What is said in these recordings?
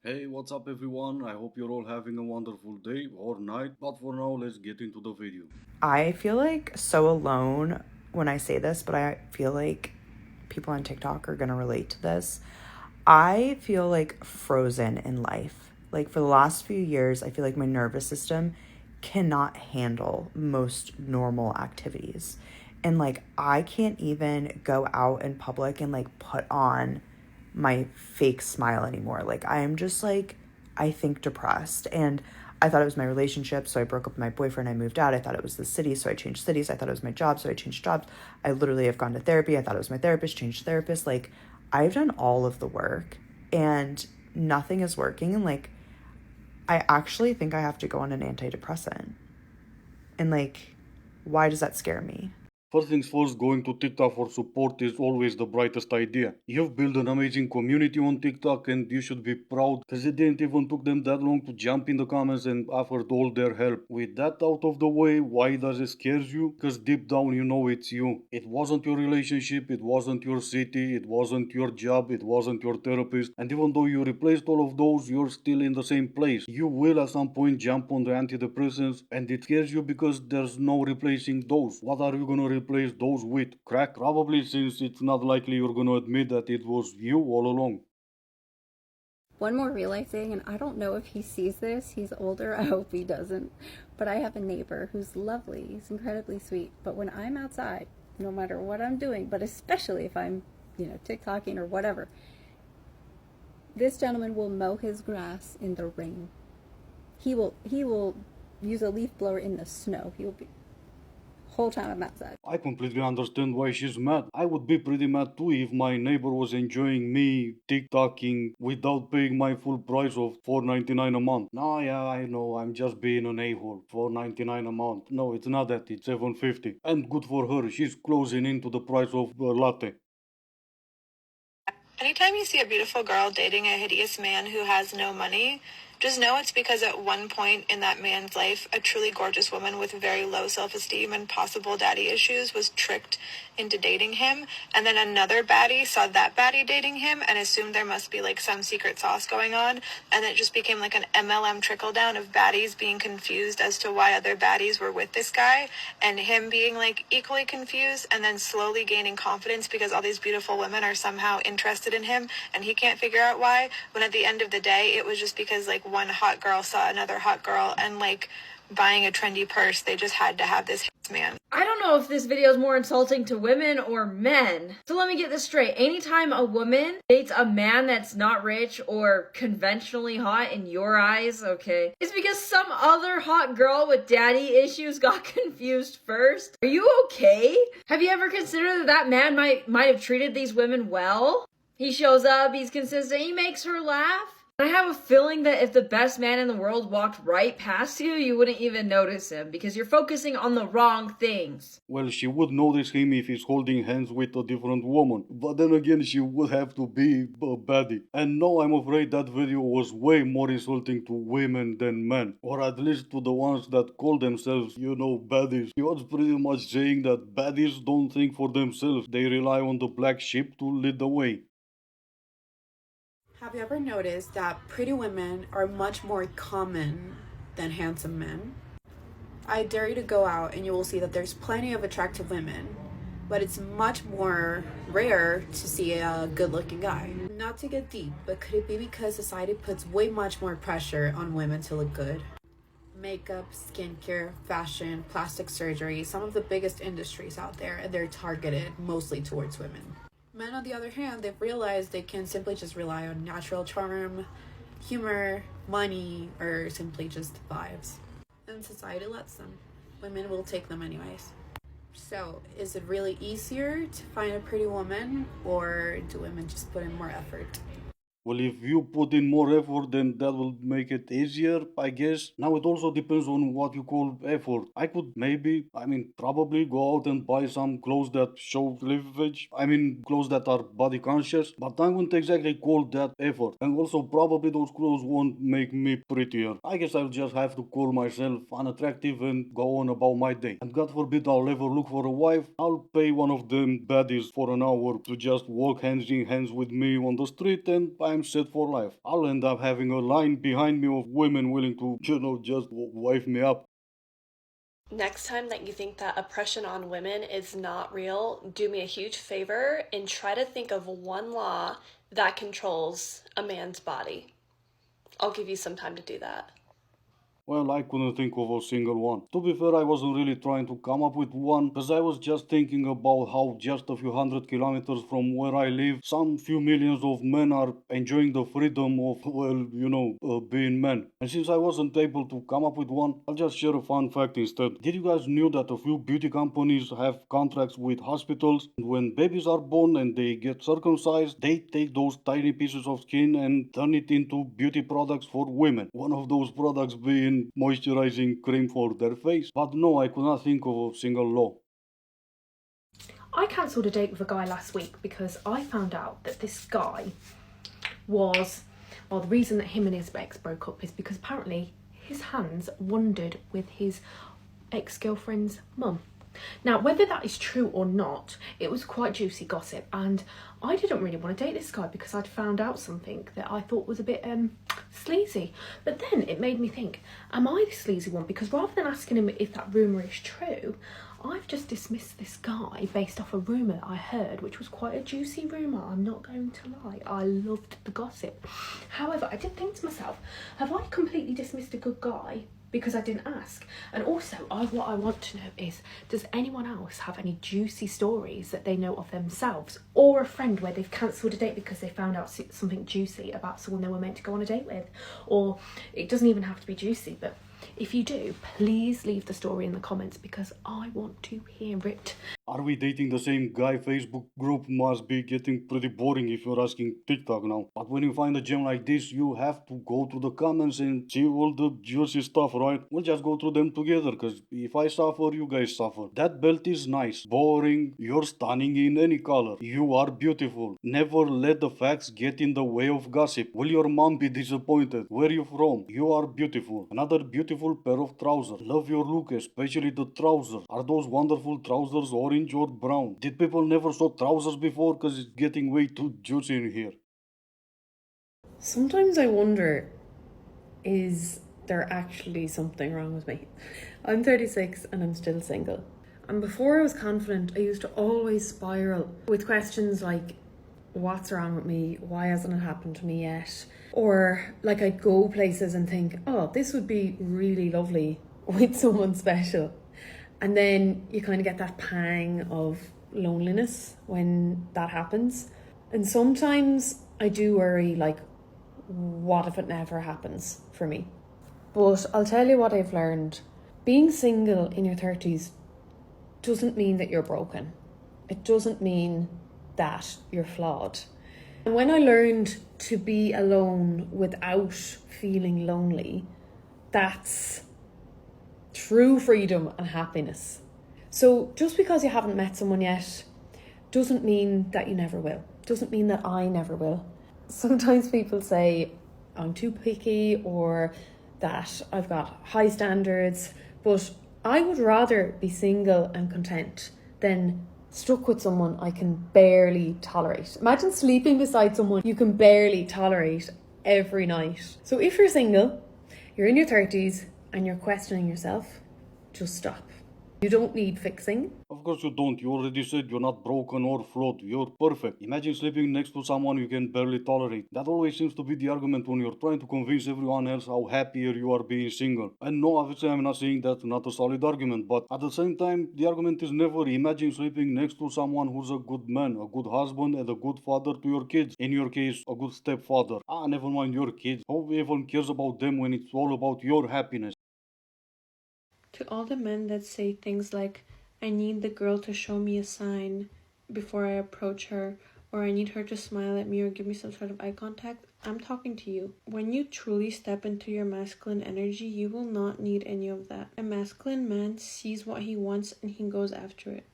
Hey, what's up everyone? I hope you're all having a wonderful day or night, but for now, let's get into the video. I feel like so alone when I say this, but I feel like people on TikTok are going to relate to this. I feel like frozen in life. Like for the last few years, I feel like my nervous system cannot handle most normal activities. And like I can't even go out in public and like put on my fake smile anymore. Like I am just like I think depressed, and I thought it was my relationship, so I broke up with my boyfriend. I moved out. I thought it was the city, so I changed cities. I thought it was my job, so I changed jobs. I literally have gone to therapy. I thought it was my therapist, changed therapist. Like I've done all of the work and nothing is working. And like I actually think I have to go on an antidepressant. And like, why does that scare me? First things first, going to TikTok for support is always the brightest idea. You've built an amazing community on TikTok and you should be proud because it didn't even took them that long to jump in the comments and offered all their help. With that out of the way, why does it scare you? Because deep down you know it's you. It wasn't your relationship, it wasn't your city, it wasn't your job, it wasn't your therapist. And even though you replaced all of those, you're still in the same place. You will at some point jump on the antidepressants and it scares you because there's no replacing those. What are you gonna replace those with? Crack? Probably, since it's not likely you're gonna admit that it was you all along. One more real life thing, and I don't know if he sees this. He's older. I hope he doesn't. But I have a neighbor who's lovely. He's incredibly sweet. But when I'm outside, no matter what I'm doing, but especially if I'm, TikToking or whatever, this gentleman will mow his grass in the rain. He will use a leaf blower in the snow. He will be whole time I'm outside. I completely understand why she's mad. I would be pretty mad too if my neighbor was enjoying me TikToking without paying my full price of $4.99 a month. Nah, yeah, I know, I'm just being an a-hole. $4.99 a month. No, it's not that, it's $7.50. And good for her, she's closing into the price of a latte. Anytime you see a beautiful girl dating a hideous man who has no money, just know it's because at one point in that man's life, a truly gorgeous woman with very low self-esteem and possible daddy issues was tricked into dating him. And then another baddie saw that baddie dating him and assumed there must be like some secret sauce going on. And it just became like an MLM trickle down of baddies being confused as to why other baddies were with this guy, and him being like equally confused and then slowly gaining confidence because all these beautiful women are somehow interested in him and he can't figure out why, when at the end of the day it was just because like one hot girl saw another hot girl and like buying a trendy purse, they just had to have this man. I don't know if this video is more insulting to women or men. So let me get this straight. Anytime a woman dates a man that's not rich or conventionally hot in your eyes, okay, it's because some other hot girl with daddy issues got confused first. Are you okay? Have you ever considered that that man might have treated these women well? He shows up, he's consistent, he makes her laugh. I have a feeling that if the best man in the world walked right past you, you wouldn't even notice him because you're focusing on the wrong things. Well, she would notice him if he's holding hands with a different woman. But then again, she would have to be a baddie. And no, I'm afraid that video was way more insulting to women than men. Or at least to the ones that call themselves, baddies. He was pretty much saying that baddies don't think for themselves. They rely on the black sheep to lead the way. Have you ever noticed that pretty women are much more common than handsome men? I dare you to go out and you will see that there's plenty of attractive women, but it's much more rare to see a good-looking guy. Not to get deep, but could it be because society puts way much more pressure on women to look good? Makeup, skincare, fashion, plastic surgery, some of the biggest industries out there, and they're targeted mostly towards women. Men, on the other hand, they've realized they can simply just rely on natural charm, humor, money, or simply just vibes. And society lets them. Women will take them anyways. So, is it really easier to find a pretty woman, or do women just put in more effort? Well, if you put in more effort, then that will make it easier, I guess. Now, it also depends on what you call effort. I could probably go out and buy some clothes that show cleavage. Clothes that are body conscious, but I wouldn't exactly call that effort. And also, probably those clothes won't make me prettier. I guess I'll just have to call myself unattractive and go on about my day. And God forbid I'll ever look for a wife, I'll pay one of them baddies for an hour to just walk hands in hands with me on the street, and I'm set for life. I'll end up having a line behind me of women willing to, just wife me up. Next time that you think that oppression on women is not real, do me a huge favor and try to think of one law that controls a man's body. I'll give you some time to do that. Well, I couldn't think of a single one. To be fair, I wasn't really trying to come up with one, because I was just thinking about how just a few hundred kilometers from where I live, some few millions of men are enjoying the freedom of, being men. And since I wasn't able to come up with one, I'll just share a fun fact instead. Did you guys knew that a few beauty companies have contracts with hospitals? And when babies are born and they get circumcised, they take those tiny pieces of skin and turn it into beauty products for women. One of those products being moisturizing cream for their face. But no, I could not think of a single law. I cancelled a date with a guy last week because I found out that this guy was, well, the reason that him and his ex broke up is because apparently his hands wandered with his ex-girlfriend's mum. Now, whether that is true or not, it was quite juicy gossip, and I didn't really want to date this guy because I'd found out something that I thought was a bit sleazy. But then it made me think, am I the sleazy one? Because rather than asking him if that rumour is true, I've just dismissed this guy based off a rumour that I heard, which was quite a juicy rumour, I'm not going to lie. I loved the gossip. However, I did think to myself, have I completely dismissed a good guy because I didn't ask? And also, what I want to know is, does anyone else have any juicy stories that they know of themselves, or a friend where they've cancelled a date because they found out something juicy about someone they were meant to go on a date with? Or it doesn't even have to be juicy, but if you do, please leave the story in the comments because I want to hear it. Are we dating the same guy? Facebook group must be getting pretty boring if you're asking TikTok now. But when you find a gem like this, you have to go through the comments and see all the juicy stuff, right? We'll just go through them together, because if I suffer, you guys suffer. That belt is nice. Boring. You're stunning in any color. You are beautiful. Never let the facts get in the way of gossip. Will your mom be disappointed? Where are you from? You are beautiful. Another beautiful pair of trousers. Love your look, especially the trousers. Are those wonderful trousers orange or brown? Did people never saw trousers before? Because it's getting way too juicy in here. Sometimes I wonder, is there actually something wrong with me? I'm 36 and I'm still single. And before I was confident, I used to always spiral with questions like, what's wrong with me? Why hasn't it happened to me yet? Or like I'd go places and think, oh, this would be really lovely with someone special. And then you kind of get that pang of loneliness when that happens. And sometimes I do worry, like, what if it never happens for me? But I'll tell you what I've learned. Being single in your 30s doesn't mean that you're broken. It doesn't mean that you're flawed. And when I learned to be alone without feeling lonely, that's true freedom and happiness. So just because you haven't met someone yet doesn't mean that you never will. Doesn't mean that I never will. Sometimes people say I'm too picky or that I've got high standards, but I would rather be single and content than stuck with someone I can barely tolerate. Imagine sleeping beside someone you can barely tolerate every night. So if you're single, you're in your 30s and you're questioning yourself, just stop. You don't need fixing. Of course you don't. You already said you're not broken or flawed. You're perfect. Imagine sleeping next to someone you can barely tolerate. That always seems to be the argument when you're trying to convince everyone else how happier you are being single. And no, obviously I'm not saying that's not a solid argument, but at the same time, the argument is never imagine sleeping next to someone who's a good man, a good husband, and a good father to your kids. In your case, a good stepfather. Never mind your kids. Who even cares about them when it's all about your happiness? To all the men that say things like, I need the girl to show me a sign before I approach her, or I need her to smile at me or give me some sort of eye contact, I'm talking to you. When you truly step into your masculine energy, you will not need any of that. A masculine man sees what he wants and he goes after it.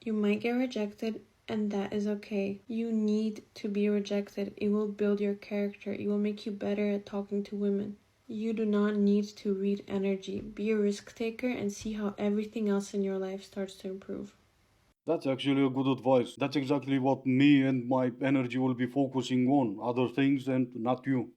You might get rejected, and that is okay. You need to be rejected. It will build your character. It will make you better at talking to women. You do not need to read energy. Be a risk taker and see how everything else in your life starts to improve. That's actually a good advice. That's exactly what me and my energy will be focusing on. Other things and not you.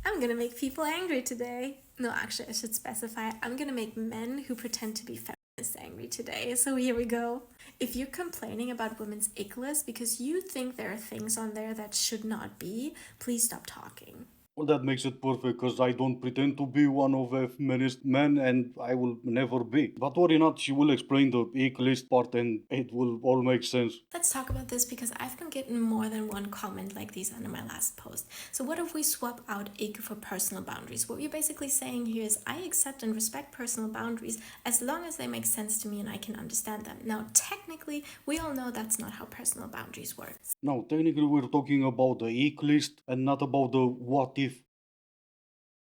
I'm gonna make people angry today. No, actually, I should specify I'm gonna make men who pretend to be feminists angry today. So here we go. If you're complaining about women's ick list because you think there are things on there that should not be, please stop talking. Well, that makes it perfect because I don't pretend to be one of a feminist men and I will never be. But worry not, she will explain the ick list part and it will all make sense. Let's talk about this because I've been getting more than one comment like these under my last post. So what if we swap out ick for personal boundaries? What we're basically saying here is I accept and respect personal boundaries as long as they make sense to me and I can understand them. Now, technically, we all know that's not how personal boundaries work. Now, technically, we're talking about the ick list and not about the what if.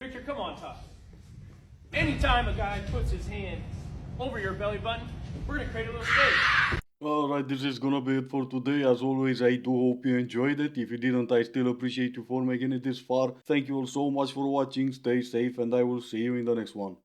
Victor, come on, Todd. Anytime a guy puts his hand over your belly button, we're gonna create a little space. Alright, this is gonna be it for today. As always, I do hope you enjoyed it. If you didn't, I still appreciate you for making it this far. Thank you all so much for watching. Stay safe, and I will see you in the next one.